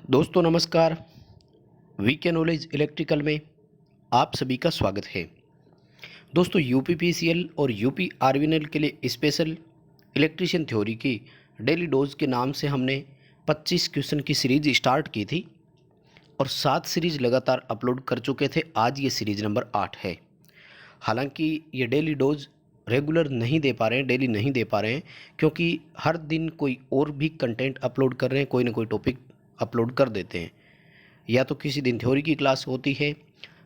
दोस्तों नमस्कार। VK knowledge electrical में आप सभी का स्वागत है। दोस्तों यूपीपीसीएल और यूपी आरवीएनएल के लिए स्पेशल इलेक्ट्रिशियन थ्योरी की डेली डोज के नाम से हमने 25 क्वेश्चन की सीरीज स्टार्ट की थी और 7 सीरीज लगातार अपलोड कर चुके थे। आज ये सीरीज नंबर 8 है। हालांकि ये डेली डोज रेगुलर नहीं दे पा रहे हैं, डेली नहीं दे पा रहे हैं, क्योंकि हर दिन कोई और भी कंटेंट अपलोड कर रहे हैं, कोई ना कोई टॉपिक अपलोड कर देते हैं। या तो किसी दिन थ्योरी की क्लास होती है,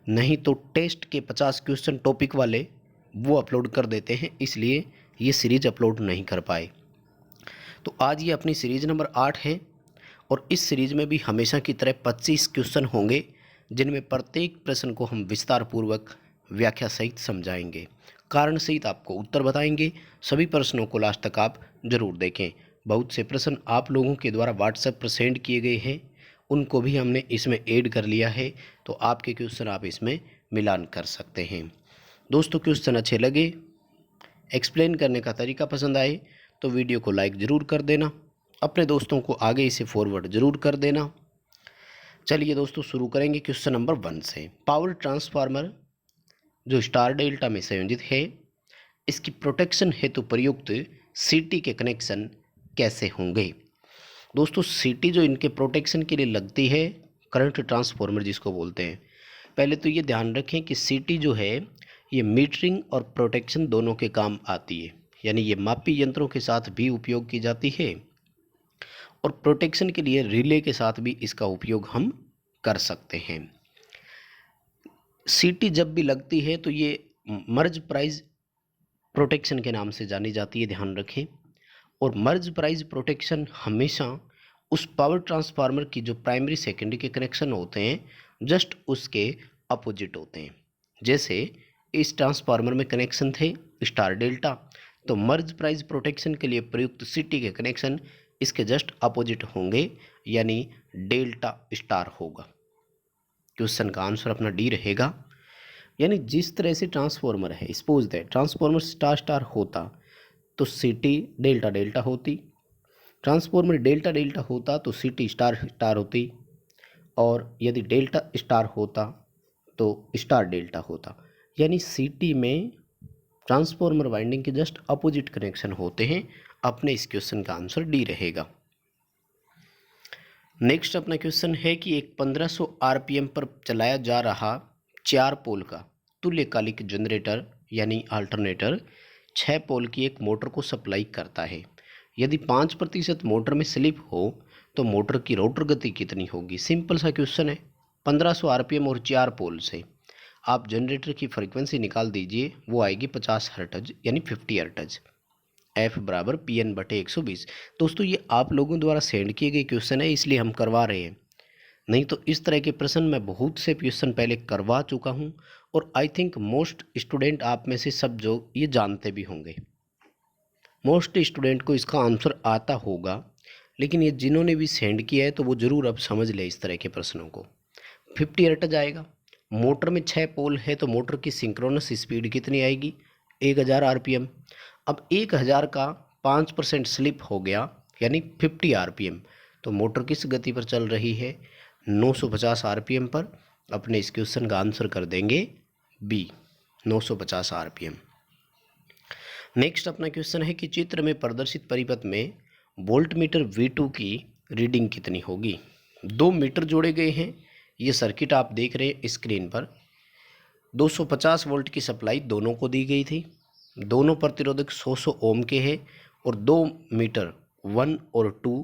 नहीं तो टेस्ट के 50 क्वेश्चन टॉपिक वाले वो अपलोड कर देते हैं, इसलिए ये सीरीज अपलोड नहीं कर पाए। तो आज ये अपनी सीरीज नंबर 8 है और इस सीरीज में भी हमेशा की तरह 25 क्वेश्चन होंगे, जिनमें प्रत्येक प्रश्न को हम विस्तार पूर्वक व्याख्या सहित समझाएंगे, कारण सहित आपको उत्तर बताएंगे। सभी प्रश्नों को लास्ट तक आप जरूर देखें। बहुत से प्रश्न आप लोगों के द्वारा व्हाट्सएप पर सेंड किए गए हैं, उनको भी हमने इसमें ऐड कर लिया है, तो आपके क्वेश्चन आप इसमें मिलान कर सकते हैं। दोस्तों क्वेश्चन अच्छे लगे, एक्सप्लेन करने का तरीका पसंद आए तो वीडियो को लाइक ज़रूर कर देना, अपने दोस्तों को आगे इसे फॉरवर्ड ज़रूर कर देना। चलिए दोस्तों शुरू करेंगे क्वेश्चन नंबर 1 से। पावर ट्रांसफार्मर जो स्टार डेल्टा में संयोजित है, इसकी प्रोटेक्शन हेतु प्रयुक्त सीटी के कनेक्शन कैसे होंगे। दोस्तों सीटी जो इनके प्रोटेक्शन के लिए लगती है, करंट ट्रांसफार्मर जिसको बोलते हैं, पहले तो ये ध्यान रखें कि सीटी जो है ये मीटरिंग और प्रोटेक्शन दोनों के काम आती है, यानी ये मापी यंत्रों के साथ भी उपयोग की जाती है और प्रोटेक्शन के लिए रिले के साथ भी इसका उपयोग हम कर सकते हैं। सीटी जब भी लगती है तो ये मर्ज प्राइज प्रोटेक्शन के नाम से जानी जाती है, ध्यान रखें। और मर्ज प्राइज प्रोटेक्शन हमेशा उस पावर ट्रांसफार्मर की जो प्राइमरी सेकेंडरी के कनेक्शन होते हैं जस्ट उसके अपोजिट होते हैं। जैसे इस ट्रांसफार्मर में कनेक्शन थे स्टार डेल्टा, तो मर्ज प्राइज प्रोटेक्शन के लिए प्रयुक्त सिटी के कनेक्शन इसके जस्ट अपोजिट होंगे, यानी डेल्टा स्टार होगा। क्वेश्चन का आंसर अपना डी रहेगा। यानी जिस तरह से ट्रांसफार्मर है, suppose that transformer star star होता तो सिटी डेल्टा डेल्टा होती, ट्रांसफार्मर डेल्टा डेल्टा होता तो सिटी स्टार स्टार होती, और यदि डेल्टा स्टार होता तो स्टार डेल्टा होता। यानी सिटी में ट्रांसफार्मर वाइंडिंग के जस्ट अपोजिट कनेक्शन होते हैं। अपने इस क्वेश्चन का आंसर डी रहेगा। नेक्स्ट अपना क्वेश्चन है कि एक 1500 आरपीएम पर चलाया जा रहा 4 पोल का तुल्यकालिक जनरेटर यानी अल्टरनेटर 6 पोल की एक मोटर को सप्लाई करता है। यदि 5% मोटर में स्लिप हो तो मोटर की रोटर गति कितनी होगी। सिंपल सा क्वेश्चन है। 1500 आरपीएम और 4 पोल से आप जनरेटर की फ्रीक्वेंसी निकाल दीजिए, वो आएगी 50 हर्ट्ज यानी 50 हर्ट्ज। F बराबर PN/120। दोस्तों ये आप लोगों द्वारा सेंड किए गए क्वेश्चन है, इसलिए हम करवा रहे हैं, नहीं तो इस तरह के प्रश्न मैं बहुत से क्वेश्चन पहले करवा चुका हूं और आई थिंक मोस्ट स्टूडेंट आप में से सब जो ये जानते भी होंगे, मोस्ट स्टूडेंट को इसका आंसर आता होगा। लेकिन ये जिन्होंने भी सेंड किया है तो वो ज़रूर अब समझ ले इस तरह के प्रश्नों को। 50 हर्ट्ज आएगा, मोटर में 6 पोल है तो मोटर की सिंक्रोनस स्पीड कितनी आएगी, 1000 आरपीएम। अब 1000 का 5% स्लिप हो गया यानी 50 आरपीएम, तो मोटर किस गति पर चल रही है, 950 आरपीएम पर। अपने इस क्वेश्चन का आंसर कर देंगे बी, 950 आरपीएम। नेक्स्ट अपना क्वेश्चन है कि चित्र में प्रदर्शित परिपथ में वोल्टमीटर V2 की रीडिंग कितनी होगी। 2 मीटर जोड़े गए हैं, ये सर्किट आप देख रहे हैं स्क्रीन पर। 250 वोल्ट की सप्लाई दोनों को दी गई थी, दोनों प्रतिरोधक 100 ओम के हैं और 2 मीटर 1 और 2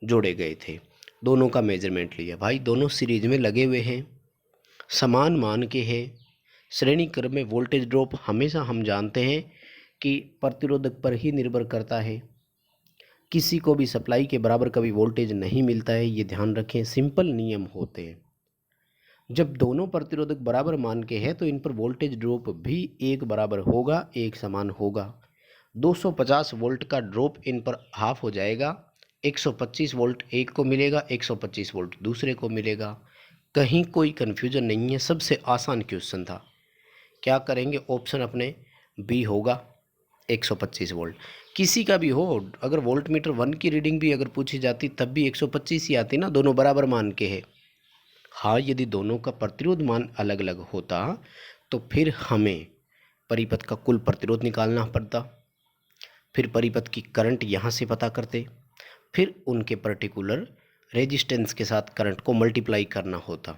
जोड़े गए थे। दोनों का मेजरमेंट लिया। भाई दोनों सीरीज में लगे हुए हैं, समान मान के हैं। श्रेणी क्रम में वोल्टेज ड्रॉप हमेशा हम जानते हैं कि प्रतिरोधक पर ही निर्भर करता है, किसी को भी सप्लाई के बराबर कभी वोल्टेज नहीं मिलता है, ये ध्यान रखें। सिंपल नियम होते हैं। जब दोनों प्रतिरोधक बराबर मान के हैं तो इन पर वोल्टेज ड्रॉप भी एक बराबर होगा, एक समान होगा। 250 वोल्ट का ड्रॉप इन पर हाफ हो जाएगा, 125 वोल्ट एक को मिलेगा, 125 वोल्ट दूसरे को मिलेगा। कहीं कोई कन्फ्यूजन नहीं है, सबसे आसान क्वेश्चन था। क्या करेंगे, ऑप्शन अपने बी होगा, 125 वोल्ट। किसी का भी हो, अगर वोल्ट मीटर 1 की रीडिंग भी अगर पूछी जाती तब भी 125 ही आती ना, दोनों बराबर मान के है। हाँ, यदि दोनों का प्रतिरोध मान अलग अलग होता तो फिर हमें परिपथ का कुल प्रतिरोध निकालना पड़ता, फिर परिपथ की करंट यहाँ से पता करते, फिर उनके पर्टिकुलर रेजिस्टेंस के साथ करंट को मल्टीप्लाई करना होता,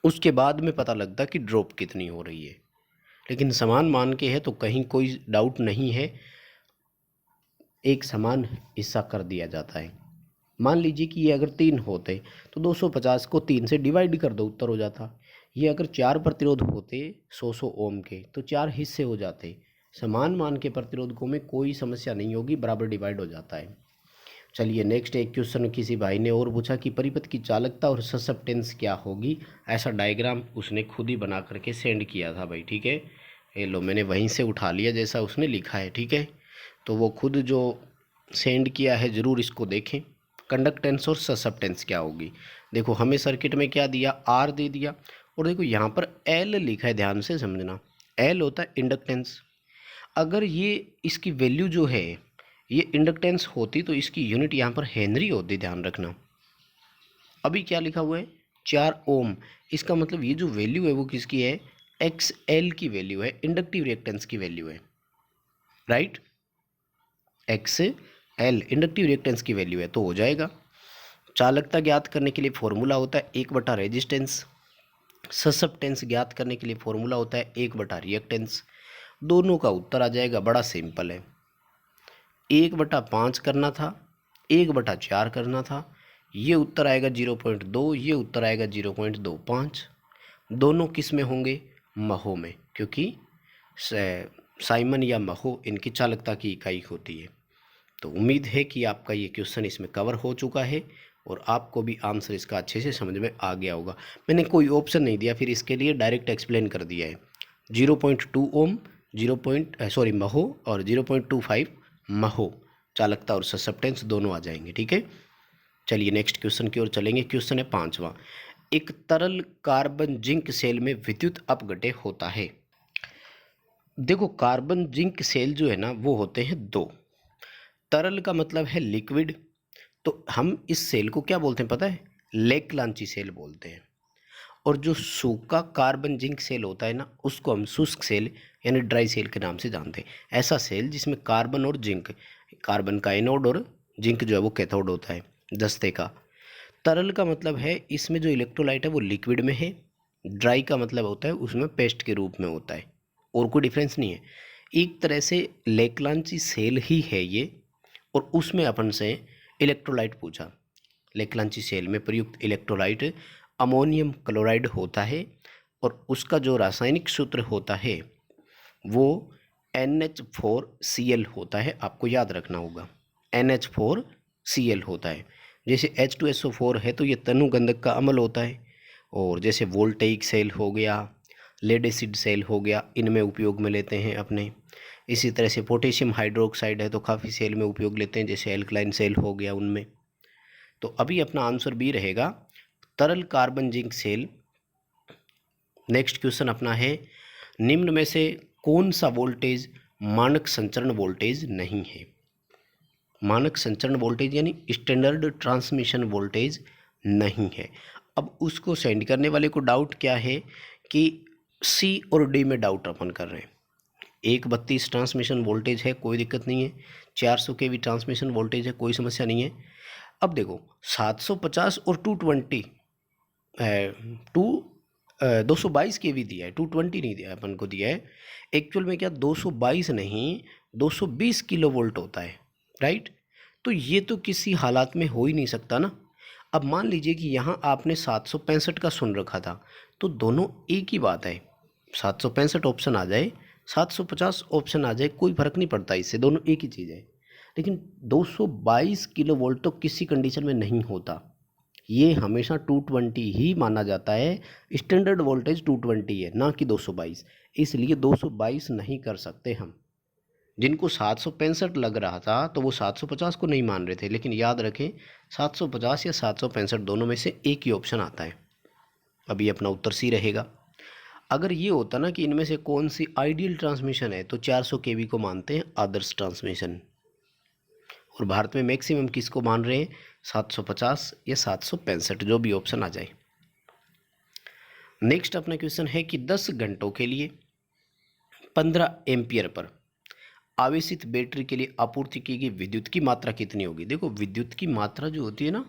उसके बाद में पता लगता कि ड्रॉप कितनी हो रही है। लेकिन समान मान के है तो कहीं कोई डाउट नहीं है, एक समान हिस्सा कर दिया जाता है। मान लीजिए कि ये अगर 3 होते तो 250 को 3 से डिवाइड कर दो, उत्तर हो जाता। ये अगर 4 प्रतिरोध होते 100 ओम के तो 4 हिस्से हो जाते। समान मान के प्रतिरोधकों में कोई समस्या नहीं होगी, बराबर डिवाइड हो जाता है। चलिए नेक्स्ट एक क्वेश्चन किसी भाई ने और पूछा कि परिपथ की चालकता और ससेप्टेंस क्या होगी। ऐसा डायग्राम उसने खुद ही बना करके सेंड किया था भाई, ठीक है। ये लो, मैंने वहीं से उठा लिया जैसा उसने लिखा है, ठीक है। तो वो खुद जो सेंड किया है ज़रूर इसको देखें। कंडक्टेंस और ससेप्टेंस क्या होगी। देखो हमें सर्किट में क्या दिया, आर दे दिया, और देखो यहाँ पर एल लिखा है, ध्यान से समझना। एल होता है इंडक्टेंस। अगर ये इसकी वैल्यू जो है ये इंडक्टेंस होती तो इसकी यूनिट यहाँ पर हेनरी होती, ध्यान रखना। अभी क्या लिखा हुआ है, 4 ओम। इसका मतलब ये जो वैल्यू है वो किसकी है, एक्स एल की वैल्यू है, इंडक्टिव रिएक्टेंस की वैल्यू है, right. X L inductive reactance की वैल्यू है, तो हो जाएगा। चालकता ज्ञात करने के लिए फॉर्मूला होता है 1 बटा रेजिस्टेंस। ससेप्टेंस ज्ञात करने के लिए फॉर्मूला होता है 1 बटा रिएक्टेंस। दोनों का उत्तर आ जाएगा, बड़ा सिंपल है। 1/5 करना था, 1/4 करना था, ये उत्तर आएगा 0.2, ये उत्तर आएगा 0.25। दोनों किस में होंगे, महो में, क्योंकि साइमन या महो इनकी चालकता की इकाई होती है। तो उम्मीद है कि आपका ये क्वेश्चन इसमें कवर हो चुका है और आपको भी आंसर इसका अच्छे से समझ में आ गया होगा। मैंने कोई ऑप्शन नहीं दिया, फिर इसके लिए डायरेक्ट एक्सप्लेन कर दिया है। 0.2 ओम, महो और 0.25 महो, चालकता और ससेप्टेंस दोनों आ जाएंगे, ठीक है। चलिए नेक्स्ट क्वेश्चन की ओर चलेंगे। क्वेश्चन है 5वां। एक तरल कार्बन जिंक सेल में विद्युत अपघट्य होता है। देखो कार्बन जिंक सेल जो है ना वो होते हैं 2। तरल का मतलब है लिक्विड, तो हम इस सेल को क्या बोलते हैं पता है, लेकलांची सेल बोलते हैं। और जो सूखा कार्बन जिंक सेल होता है ना उसको हम शुष्क सेल यानी ड्राई सेल के नाम से जानते हैं। ऐसा सेल जिसमें कार्बन और जिंक, कार्बन का एनोड और जिंक जो है वो कैथोड होता है, दस्ते का। तरल का मतलब है इसमें जो इलेक्ट्रोलाइट है वो लिक्विड में है। ड्राई का मतलब होता है उसमें पेस्ट के रूप में होता है, और कोई डिफरेंस नहीं है। एक तरह से लेकलांची सेल ही है ये, और उसमें अपन से इलेक्ट्रोलाइट पूछा। लेकलांची सेल में प्रयुक्त इलेक्ट्रोलाइट अमोनियम क्लोराइड होता है, और उसका जो रासायनिक सूत्र होता है वो NH4Cl होता है। आपको याद रखना होगा, NH4Cl होता है। जैसे H2SO4 है तो ये तनुगंधक का अम्ल होता है, और जैसे वोल्टेइक सेल हो गया, लेड एसिड सेल हो गया, इनमें उपयोग में लेते हैं अपने। इसी तरह से पोटेशियम हाइड्रोक्साइड है तो काफ़ी सेल में उपयोग लेते हैं, जैसे एल्कलाइन सेल हो गया उनमें। तो अभी अपना आंसर बी रहेगा, तरल carbon zinc cell. Next question अपना है, निम्न में से कौन सा वोल्टेज मानक संचरण वोल्टेज नहीं है। मानक संचरण वोल्टेज यानी स्टैंडर्ड ट्रांसमिशन वोल्टेज नहीं है। अब उसको सेंड करने वाले को डाउट क्या है कि सी और डी में डाउट अपन कर रहे हैं। 132 ट्रांसमिशन वोल्टेज है, कोई दिक्कत नहीं है। 400 के भी ट्रांसमिशन वोल्टेज है, कोई समस्या नहीं है। अब देखो 750 और 220 222 के भी दिया है, 220 नहीं दिया, अपन को दिया है। एक्चुअल में क्या 222 नहीं 220 किलो वोल्ट होता है, राइट। तो ये तो किसी हालात में हो ही नहीं सकता ना। अब मान लीजिए कि यहाँ आपने 765 का सुन रखा था, तो दोनों एक ही बात है। 765 ऑप्शन आ जाए, 750 ऑप्शन आ जाए, कोई फर्क नहीं पड़ता, इससे दोनों एक ही चीज़ है। लेकिन 222 किलो वोल्ट तो किसी कंडीशन में नहीं होता, ये हमेशा 220 ही माना जाता है। स्टैंडर्ड वोल्टेज 220 है, ना कि 222, इसलिए 222 नहीं कर सकते हम। जिनको 765 लग रहा था तो वो 750 को नहीं मान रहे थे, लेकिन याद रखें 750 या 765 दोनों में से एक ही ऑप्शन आता है। अभी अपना उत्तर सी रहेगा। अगर ये होता ना कि इनमें से कौन सी आइडियल ट्रांसमिशन है, तो 400 केवी को मानते हैं आदर्श ट्रांसमिशन, और भारत में मैक्सिमम किसको मान रहे हैं, 750 या 765, जो भी ऑप्शन आ जाए। नेक्स्ट अपना क्वेश्चन है कि 10 घंटों के लिए 15 एम्पियर पर आवेशित बैटरी के लिए आपूर्ति की गई विद्युत की मात्रा कितनी होगी। देखो विद्युत की मात्रा जो होती है ना,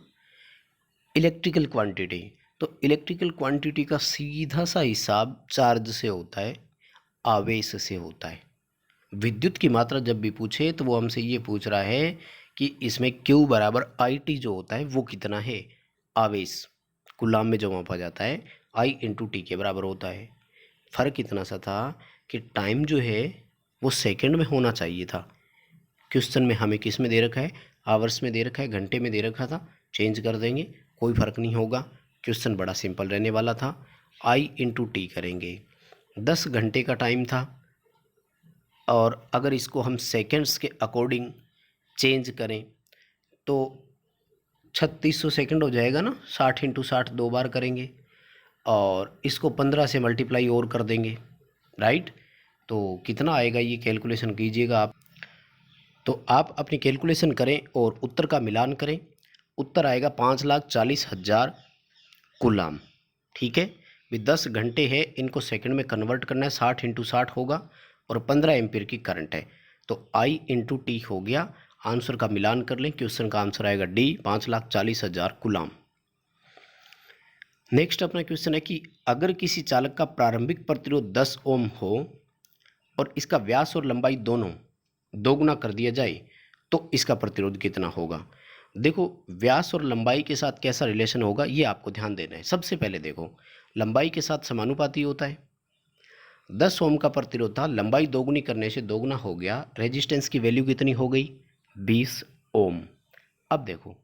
इलेक्ट्रिकल क्वांटिटी, तो इलेक्ट्रिकल क्वांटिटी का सीधा सा हिसाब चार्ज से होता है, आवेश से होता है। विद्युत की मात्रा जब भी पूछे तो वो हमसे ये पूछ रहा है कि इसमें Q बराबर IT जो होता है वो कितना है, आवेश कूलाम में जो मापा जाता है I इंटू टी के बराबर होता है। फ़र्क इतना सा था कि टाइम जो है वो सेकंड में होना चाहिए था। क्वेश्चन में हमें किस में दे रखा है, आवर्स में दे रखा है, घंटे में दे रखा था, चेंज कर देंगे, कोई फ़र्क नहीं होगा। क्वेश्चन बड़ा सिंपल रहने वाला था, I इंटू टी करेंगे। 10 घंटे का टाइम था, और अगर इसको हम सेकंड्स के अकॉर्डिंग चेंज करें तो 3600 सेकंड हो जाएगा ना, 60 इंटू 60 दो बार करेंगे, और इसको 15 से मल्टीप्लाई और कर देंगे, राइट। तो कितना आएगा ये कैलकुलेशन कीजिएगा आप। तो आप अपनी कैलकुलेशन करें और उत्तर का मिलान करें। उत्तर आएगा 5,40,000 कूलाम। ठीक है, भी 10 घंटे है, इनको सेकंड में कन्वर्ट करना है, 60 इंटू 60 होगा, और 15 एम्पीयर की करंट है, तो आई इंटू टी हो गया। आंसर का मिलान कर लें, क्वेश्चन का आंसर आएगा डी, 5,40,000 कूलाम। नेक्स्ट अपना क्वेश्चन है कि अगर किसी चालक का प्रारंभिक प्रतिरोध 10 ओम हो और इसका व्यास और लंबाई दोनों दोगुना कर दिया जाए तो इसका प्रतिरोध कितना होगा। देखो व्यास और लंबाई के साथ कैसा रिलेशन होगा ये आपको ध्यान देना है। सबसे पहले देखो लंबाई के साथ समानुपाती होता है। 10 ओम का प्रतिरोध था, लंबाई दोगुनी करने से दोगुना हो गया, रेजिस्टेंस की वैल्यू कितनी हो गई, 20 ओम। अब देखो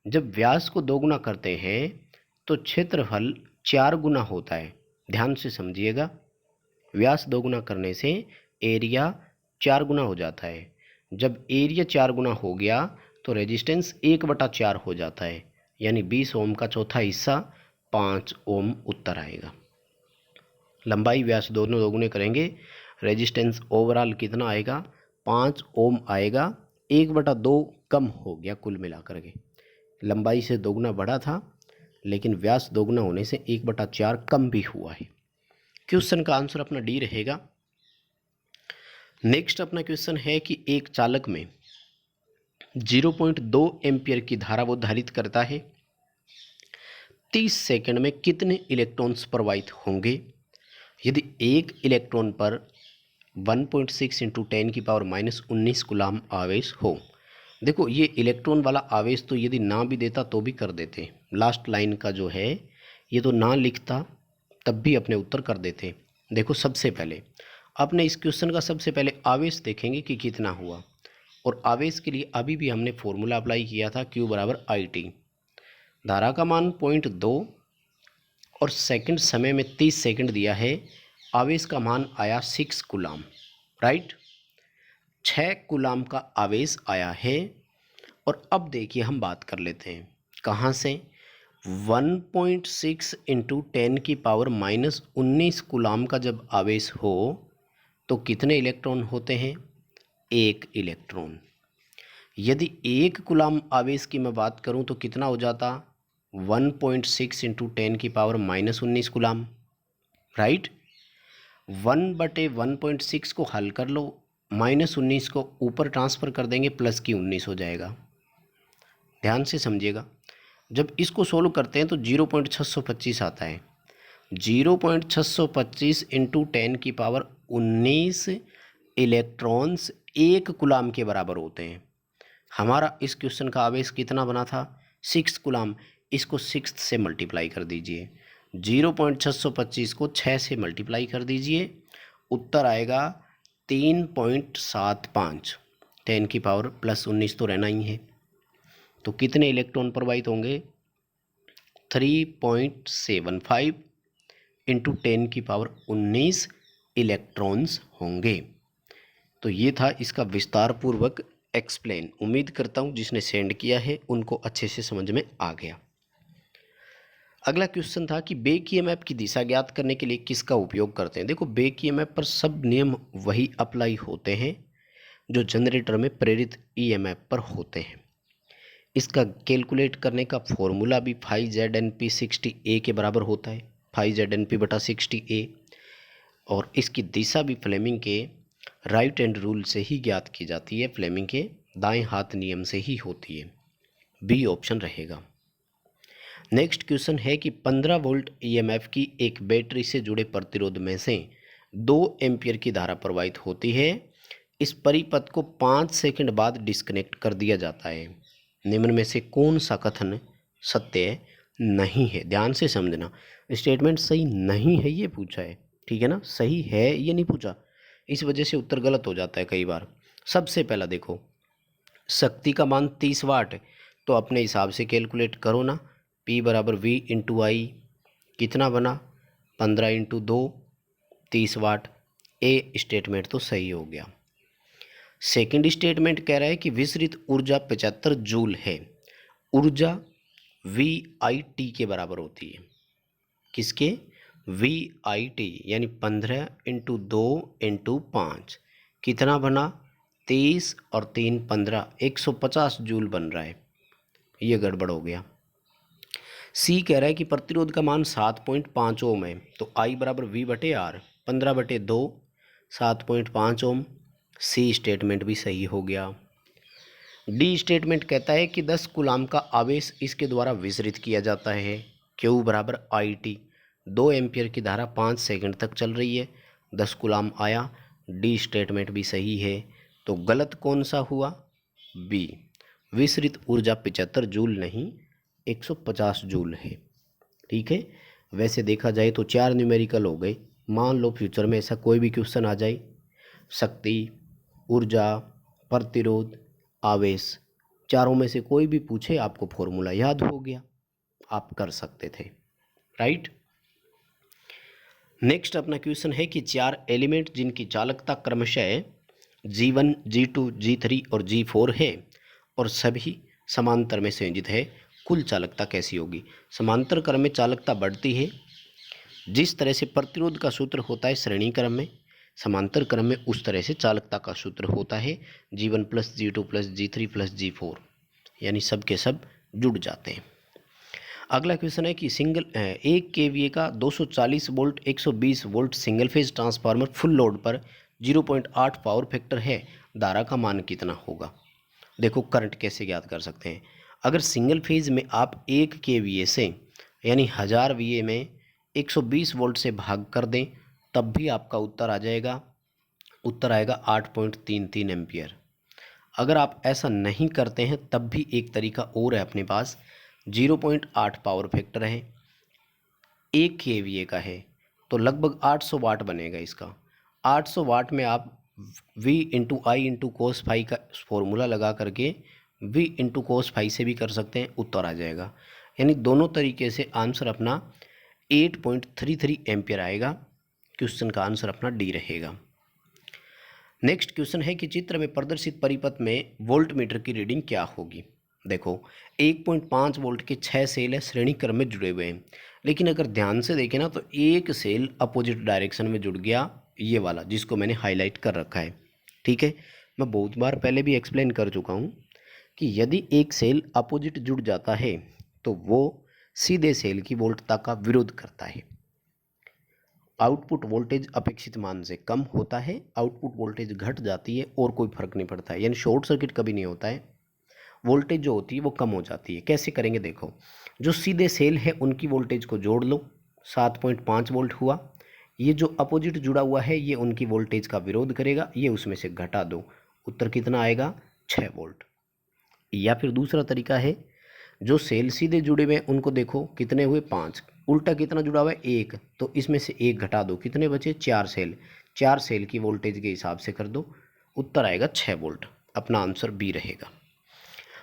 जब व्यास को दोगुना करते हैं तो क्षेत्रफल 4 गुना होता है। ध्यान से समझिएगा, व्यास दोगुना करने से एरिया 4 गुना हो जाता है। जब एरिया 4 गुना हो गया तो रेजिस्टेंस 1/4 हो जाता है, यानी 20 ओम का चौथा हिस्सा 5 ओम उत्तर आएगा। लंबाई व्यास दोनों दोगुने करेंगे, रेजिस्टेंस ओवरऑल कितना आएगा, 5 ओम आएगा। 1/2 कम हो गया कुल मिलाकर के, लंबाई से दोगुना बढ़ा था लेकिन व्यास दोगुना होने से 1/4 कम भी हुआ है। क्वेश्चन का आंसर अपना डी रहेगा। नेक्स्ट अपना क्वेश्चन है कि एक चालक में 0.2 एम्पियर की धारा वो धारित करता है, 30 सेकंड में कितने इलेक्ट्रॉन्स प्रवाहित होंगे। यदि एक इलेक्ट्रॉन पर 1.6 इंटू 10 की पावर -19 कूलाम आवेश हो। देखो ये इलेक्ट्रॉन वाला आवेश तो यदि ना भी देता तो भी कर देते, लास्ट लाइन का जो है ये तो ना लिखता तब भी अपने उत्तर कर देते। देखो सबसे पहले अपने इस क्वेश्चन का सबसे पहले आवेश देखेंगे कि कितना हुआ, और आवेश के लिए अभी भी हमने फॉर्मूला अप्लाई किया था, Q बराबर IT। धारा का मान 0.2 और सेकंड समय में 30 सेकंड दिया है, आवेश का मान आया 6 कूलाम, राइट। 6 कूलाम का आवेश आया है। और अब देखिए हम बात कर लेते हैं कहाँ से, 1.6 इंटू 10 की पावर -19 कूलाम का जब आवेश हो तो कितने इलेक्ट्रॉन होते हैं, एक इलेक्ट्रॉन। यदि एक कूलाम आवेश की मैं बात करूं तो कितना हो जाता, 1.6 इंटू 10 की पावर -19 कूलाम, राइट। 1/1.6 को हल कर लो, -19 को ऊपर ट्रांसफ़र कर देंगे, प्लस की 19 हो जाएगा। ध्यान से समझिएगा, जब इसको सोल्व करते हैं तो 0.625 आता है। 0.625 इंटू 10 की पावर 19 इलेक्ट्रॉन्स एक कूलाम के बराबर होते हैं। हमारा इस क्वेश्चन का आवेश कितना बना था, 6 कूलाम। इसको 6 से मल्टीप्लाई कर दीजिए, 0.625 को 6 से मल्टीप्लाई कर दीजिए, उत्तर आएगा 3.75। 10 की पावर +19 तो रहना ही है, तो कितने इलेक्ट्रॉन प्रवाहित होंगे, 3.75 इंटू 10 की पावर 19 इलेक्ट्रॉन्स होंगे। तो ये था इसका विस्तार पूर्वक एक्सप्लेन। उम्मीद करता हूँ जिसने सेंड किया है उनको अच्छे से समझ में आ गया। अगला क्वेश्चन था कि बैक ईएमएफ की दिशा ज्ञात करने के लिए किसका उपयोग करते हैं। देखो बैक ईएमएफ पर सब नियम वही अप्लाई होते हैं जो जनरेटर में प्रेरित ईएमएफ पर होते हैं। इसका कैलकुलेट करने का फॉर्मूला भी 5ZNP60A के बराबर होता है, 5ZNP/60A। और इसकी दिशा भी फ्लेमिंग के राइट हैंड रूल से ही ज्ञात की जाती है, फ्लेमिंग के दाएं हाथ नियम से ही होती है। बी ऑप्शन रहेगा। नेक्स्ट क्वेश्चन है कि 15 वोल्ट ईएमएफ की एक बैटरी से जुड़े प्रतिरोध में से 2 एम्पियर की धारा प्रवाहित होती है। इस परिपथ को 5 सेकंड बाद डिस्कनेक्ट कर दिया जाता है। निम्न में से कौन सा कथन सत्य नहीं है। ध्यान से समझना, स्टेटमेंट सही नहीं है ये पूछा है, ठीक है ना, सही है ये नहीं पूछा, इस वजह से उत्तर गलत हो जाता है कई बार। सबसे पहला देखो, शक्ति का मान 30 वाट है, तो अपने हिसाब से कैलकुलेट करो ना, P बराबर V इंटू आई, कितना बना 15 इंटू 2 30 वाट। ए स्टेटमेंट तो सही हो गया। सेकंड स्टेटमेंट कह रहा है कि विसरित ऊर्जा 75 जूल है। ऊर्जा VIT के बराबर होती है, किसके, VIT, यानी 15 इंटू 2 इंटू 5 कितना बना 23 और 3 15, 150 जूल बन रहा है, ये गड़बड़ हो गया। सी कह रहा है कि प्रतिरोध का मान 7.5 ओम है, तो आई बराबर V/R, 15/2 7.5 ओम। सी स्टेटमेंट भी सही हो गया। डी स्टेटमेंट कहता है कि 10 कूलाम का आवेश इसके द्वारा विसरित किया जाता है। Q बराबर IT, 2 एम्पियर की धारा 5 सेकंड तक चल रही है, 10 कूलाम आया। डी स्टेटमेंट भी सही है। तो गलत कौन सा हुआ, बी, विसरित ऊर्जा 75 जूल नहीं 150 जूल है, ठीक है। वैसे देखा जाए तो 4 न्यूमेरिकल हो गए। मान लो फ्यूचर में ऐसा कोई भी क्वेश्चन आ जाए, शक्ति, ऊर्जा, प्रतिरोध, आवेश, चारों में से कोई भी पूछे, आपको फॉर्मूला याद हो गया, आप कर सकते थे, राइट। नेक्स्ट अपना क्वेश्चन है कि 4 एलिमेंट जिनकी चालकता क्रमशः G1, G2, G3 और G4 है और सभी समांतर में संयोजित है, कुल चालकता कैसी होगी। समांतर क्रम में चालकता बढ़ती है, जिस तरह से प्रतिरोध का सूत्र होता है श्रेणी क्रम में, समांतर क्रम में उस तरह से चालकता का सूत्र होता है G1 + G2 + G3 + G4, यानी सब के सब जुड़ जाते हैं। अगला क्वेश्चन है कि 1 kVA का 240 volt 120 volt single phase transformer full load पर 0.8 पावर फैक्टर है, धारा का मान कितना होगा। देखो करंट कैसे ज्ञात कर सकते हैं। अगर सिंगल फेज में आप 1 kVA से यानी 1000 VA में 120 वोल्ट से भाग कर दें, तब भी आपका उत्तर आ जाएगा, उत्तर आएगा 8.33 एम्पियर। अगर आप ऐसा नहीं करते हैं तब भी एक तरीका और है अपने पास, 0.8 पावर फैक्टर है, 1 kVA का है, तो लगभग 800 वाट बनेगा इसका। 800 वाट में आप V इंटू आई इंटू कोस फाई का फॉर्मूला लगा करके V इंटू कोस फाई से भी कर सकते हैं, उत्तर आ जाएगा। यानी दोनों तरीके से आंसर अपना 8.33 एम्पियर आएगा। क्वेश्चन का आंसर अपना डी रहेगा। नेक्स्ट क्वेश्चन है कि चित्र में प्रदर्शित परिपथ में वोल्ट मीटर की रीडिंग क्या होगी। देखो 1.5 वोल्ट के 6 सेल है, श्रेणी क्रम में जुड़े हुए हैं, लेकिन अगर ध्यान से देखें ना तो एक सेल अपोजिट डायरेक्शन में जुड़ गया, ये वाला जिसको मैंने हाईलाइट कर रखा है, ठीक है। मैं बहुत बार पहले भी एक्सप्लेन कर चुका हूँ कि यदि एक सेल अपोजिट जुड़ जाता है तो वो सीधे सेल की वोल्टता का विरोध करता है। आउटपुट वोल्टेज अपेक्षित मान से कम होता है, आउटपुट वोल्टेज घट जाती है और कोई फर्क नहीं पड़ता है, यानी शॉर्ट सर्किट कभी नहीं होता है, वोल्टेज जो होती है वो कम हो जाती है। कैसे करेंगे, देखो जो सीधे सेल है उनकी वोल्टेज को जोड़ लो, 7.5 वोल्ट हुआ। ये जो अपोजिट जुड़ा हुआ है ये उनकी वोल्टेज का विरोध करेगा, ये उसमें से घटा दो, उत्तर कितना आएगा 6 वोल्ट। या फिर दूसरा तरीका है, जो सेल सीधे जुड़े हुए हैं उनको देखो कितने हुए 5, उल्टा कितना जुड़ा हुआ है 1, तो इसमें से 1 घटा दो, कितने बचे 4 सेल, 4 सेल की वोल्टेज के हिसाब से कर दो, उत्तर आएगा 6 वोल्ट। अपना आंसर बी रहेगा।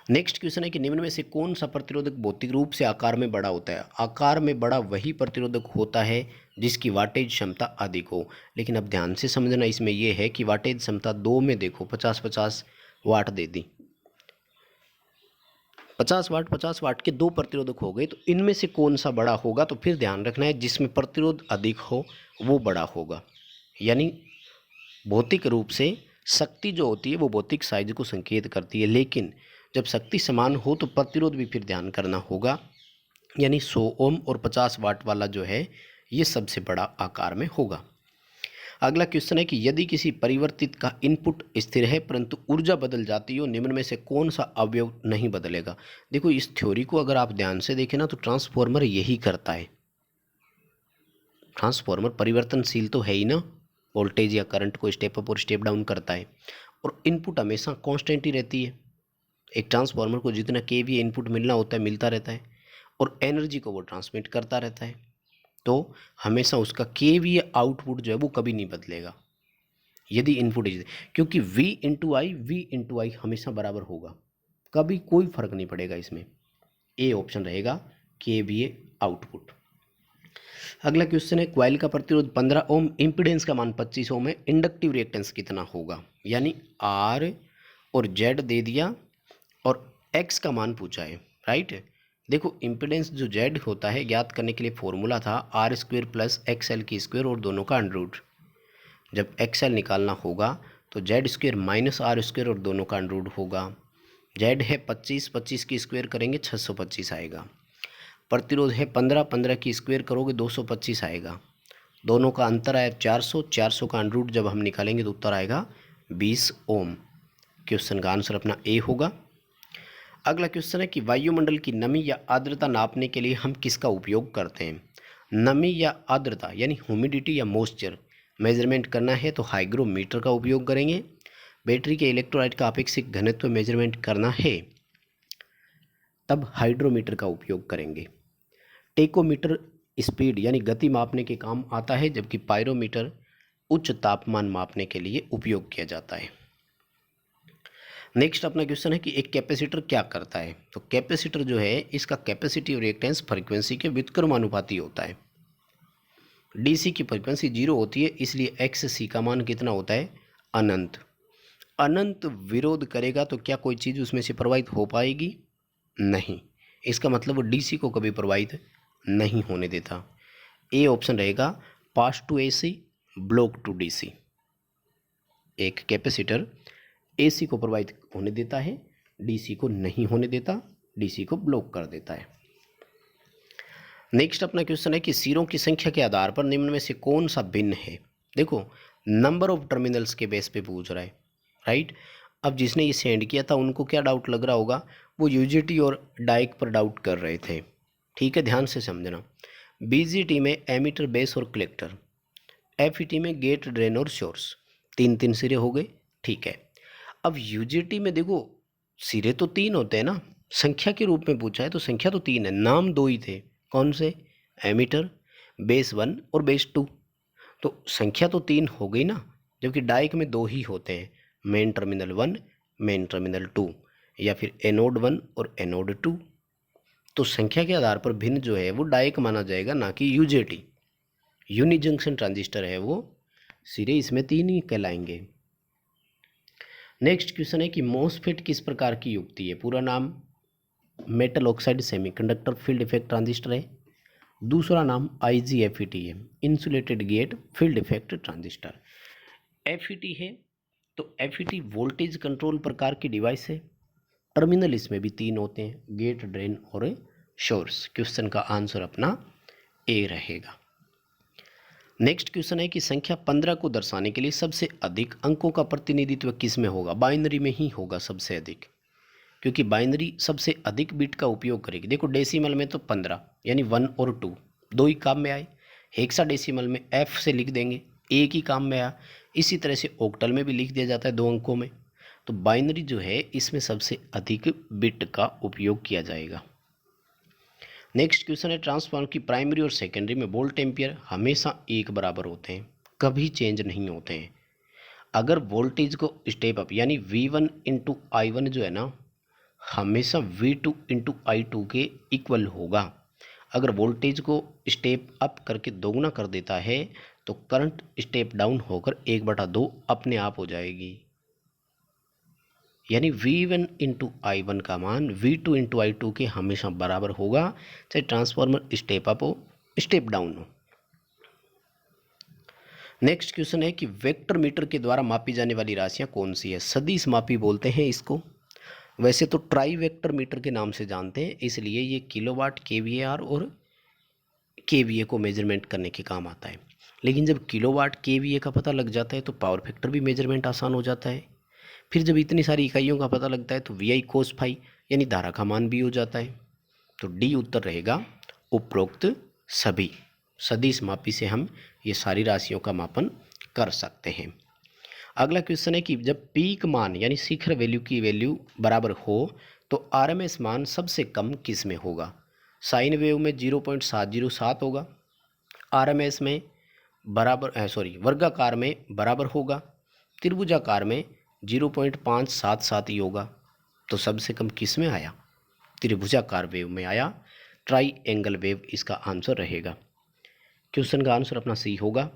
नेक्स्ट क्वेश्चन है कि निम्न में से कौन सा प्रतिरोधक भौतिक रूप से आकार में बड़ा होता है। आकार में बड़ा वही प्रतिरोधक होता है जिसकी वाटेज क्षमता अधिक हो, लेकिन अब ध्यान से समझना इसमें यह है कि वाटेज क्षमता 2 में देखो 50-50 वाट दे दी, 50 वाट के दो प्रतिरोधक हो गए, तो इनमें से कौन सा बड़ा होगा? तो फिर ध्यान रखना है जिसमें प्रतिरोध अधिक हो वो बड़ा होगा। यानी भौतिक रूप से शक्ति जो होती है वो भौतिक साइज को संकेत करती है, लेकिन जब शक्ति समान हो तो प्रतिरोध भी फिर ध्यान करना होगा। यानी 100 ओम और 50 वाट वाला जो है ये सबसे बड़ा आकार में होगा। अगला क्वेश्चन है कि यदि किसी परिवर्तित का इनपुट स्थिर है परंतु ऊर्जा बदल जाती हो, निम्न में से कौन सा अवयव नहीं बदलेगा? देखो, इस थ्योरी को अगर आप ध्यान से देखें ना तो ट्रांसफॉर्मर यही करता है। ट्रांसफॉर्मर परिवर्तनशील तो है ही ना, वोल्टेज या करंट को स्टेप अप और स्टेप डाउन करता है, और इनपुट हमेशा कांस्टेंट ही रहती है। एक ट्रांसफार्मर को जितना केवीए इनपुट मिलना होता है मिलता रहता है, और एनर्जी को वो ट्रांसमिट करता रहता है, तो हमेशा उसका केवीए आउटपुट जो है वो कभी नहीं बदलेगा यदि इनपुट इज, क्योंकि वी इंटू आई हमेशा बराबर होगा, कभी कोई फर्क नहीं पड़ेगा इसमें। ए ऑप्शन रहेगा केवीए आउटपुट। अगला क्वेश्चन है क्वाइल का प्रतिरोध 15 ओम, इम्पीडेंस का मान 25 ओम है, इंडक्टिव रिएक्टेंस कितना होगा? यानी आर और जेड दे दिया और एक्स का मान पूछा है, राइट। देखो, इम्पीडेंस जो जेड होता है ज्ञात करने के लिए फॉर्मूला था R square plus X L की स्क्वेयर और दोनों का अंडर रूट। जब एक्स एल निकालना होगा तो Z square minus R square और दोनों का अंडर रूट होगा। जेड है 25, 25 की स्क्वेयर करेंगे 625 आएगा। प्रतिरोध है 15, 15 की स्क्वेयर करोगे 225 आएगा। दोनों का अंतर आया 400, 400 का अंडर रूट जब हम निकालेंगे तो उत्तर आएगा 20 ओम। क्वेश्चन का आंसर अपना ए होगा। अगला क्वेश्चन है कि वायुमंडल की नमी या आर्द्रता नापने के लिए हम किसका उपयोग करते हैं? नमी या आर्द्रता यानी ह्यूमिडिटी या मॉइस्चर मेजरमेंट करना है तो हाइग्रोमीटर का उपयोग करेंगे। बैटरी के इलेक्ट्रोलाइट का अपेक्षित घनत्व मेजरमेंट करना है तब हाइड्रोमीटर का उपयोग करेंगे। टेकोमीटर स्पीड यानी गति मापने के काम आता है, जबकि पायरोमीटर उच्च तापमान मापने के लिए उपयोग किया जाता है। नेक्स्ट अपना क्वेश्चन है कि एक कैपेसिटर क्या करता है? तो कैपेसिटर जो है इसका कैपेसिटिव रिएक्टेंस फ्रीक्वेंसी के व्युत्क्रमानुपाती होता है। डीसी की फ्रीक्वेंसी 0 होती है, इसलिए एक्स सी का मान कितना होता है? अनंत। अनंत विरोध करेगा तो क्या कोई चीज़ उसमें से प्रवाहित हो पाएगी? नहीं। इसका मतलब वो डीसी को कभी प्रवाहित नहीं होने देता। ए ऑप्शन रहेगा pass to AC, block to DC. एक कैपेसिटर एसी को प्रवाहित होने देता है, डीसी को नहीं होने देता, डीसी को ब्लॉक कर देता है। नेक्स्ट अपना क्वेश्चन है कि सिरों की संख्या के आधार पर निम्न में से कौन सा भिन्न है? देखो, नंबर ऑफ टर्मिनल्स के बेस पे पूछ रहा है, राइट। अब जिसने ये सेंड किया था उनको क्या डाउट लग रहा होगा? वो यूजीटी और डाइक पर डाउट कर रहे थे, ठीक है, ध्यान से समझना। बीजीटी में एमीटर, बेस और कलेक्टर, एफईटी में गेट, ड्रेन और सोर्स, तीन तीन सिरे हो गए, ठीक है। अब यूजीटी में देखो सिरे तो तीन होते हैं ना, संख्या के रूप में पूछा है तो संख्या तो तीन है, नाम दो ही थे, कौन से? एमीटर, बेस 1 और बेस 2, तो संख्या तो तीन हो गई ना। जबकि डाइक में दो ही होते हैं, मेन टर्मिनल 1, मेन टर्मिनल 2, या फिर एनोड 1 और एनोड 2। तो संख्या के आधार पर भिन्न जो है वो डाइक माना जाएगा, ना कि यूजेटी। यूनि जंक्शन ट्रांजिस्टर है वो, सिरे इसमें तीन ही कहलाएंगे। नेक्स्ट क्वेश्चन है कि मॉसफेट किस प्रकार की युक्ति है? पूरा नाम metal oxide semiconductor field effect transistor है। दूसरा नाम IGFET है, insulated gate field effect transistor. FET है तो FET वोल्टेज कंट्रोल प्रकार की डिवाइस है। टर्मिनल इसमें भी तीन होते हैं, गेट, ड्रेन और सोर्स। क्वेश्चन का आंसर अपना ए रहेगा। नेक्स्ट क्वेश्चन है कि संख्या 15 को दर्शाने के लिए सबसे अधिक अंकों का प्रतिनिधित्व किस में होगा? बाइनरी में ही होगा सबसे अधिक, क्योंकि बाइनरी सबसे अधिक बिट का उपयोग करेगी। देखो, डेसिमल में तो 15 यानी 1 और 2 दो ही काम में आए, हेक्साडेसिमल में F से लिख देंगे, एक ही काम में आया। इसी तरह से ऑक्टल में भी लिख दिया जाता है 2 अंकों में। तो बाइनरी जो है इसमें सबसे अधिक बिट का उपयोग किया जाएगा। नेक्स्ट क्वेश्चन है ट्रांसफार्मर की प्राइमरी और सेकेंडरी में वोल्ट एम्पियर हमेशा एक बराबर होते हैं, कभी चेंज नहीं होते हैं। अगर वोल्टेज को स्टेप अप यानी V1 इंटू I1 जो है ना हमेशा V2 इंटू I2 के इक्वल होगा। अगर वोल्टेज को स्टेप अप करके दोगुना कर देता है तो करंट स्टेप डाउन होकर 1/2 अपने आप हो जाएगी। यानी V1 इंटू I1 का मान V2 इंटू I2 के हमेशा बराबर होगा, चाहे ट्रांसफार्मर स्टेप अप हो स्टेप डाउन हो। नेक्स्ट क्वेश्चन है कि वेक्टर मीटर के द्वारा मापी जाने वाली राशियां कौन सी है। सदिश मापी बोलते हैं इसको। वैसे तो ट्राई वेक्टर मीटर के नाम से जानते हैं, इसलिए ये किलोवाट केवीआर और केवीए को मेजरमेंट करने के काम आता है। लेकिन जब किलोवाट केवीए का पता लग जाता है तो पावर फैक्टर भी मेजरमेंट आसान हो जाता है। फिर जब इतनी सारी इकाइयों का पता लगता है तो वी आई कोस फाई यानी धारा का मान भी हो जाता है। तो डी उत्तर रहेगा उपरोक्त सभी। सदिश मापी से हम ये सारी राशियों का मापन कर सकते हैं। अगला क्वेश्चन है कि जब पीक मान यानी शिखर वैल्यू की वैल्यू बराबर हो तो आरएमएस मान सबसे कम किस में होगा। साइन वेव में 0.707 होगा, आरएमएस में वर्गाकार में बराबर होगा, त्रिभुजाकार में 0.577 ही होगा। तो सबसे कम किस में आया, त्रिभुजाकार वेव में आया। ट्राई एंगल वेव इसका आंसर रहेगा। क्वेश्चन का आंसर अपना सही होगा।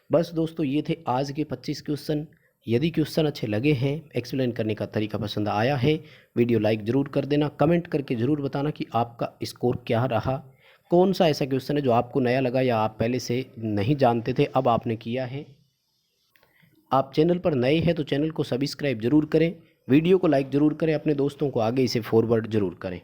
बस दोस्तों ये थे आज के 25 क्वेश्चन। यदि क्वेश्चन अच्छे लगे हैं, एक्सप्लेन करने का तरीका पसंद आया है, वीडियो लाइक ज़रूर कर देना। कमेंट करके ज़रूर बताना कि आपका स्कोर क्या रहा। कौन सा ऐसा क्वेश्चन है जो आपको नया लगा या आप पहले से नहीं जानते थे, अब आपने किया है। आप चैनल पर नए हैं तो चैनल को सब्सक्राइब ज़रूर करें, वीडियो को लाइक ज़रूर करें, अपने दोस्तों को आगे इसे फॉरवर्ड ज़रूर करें।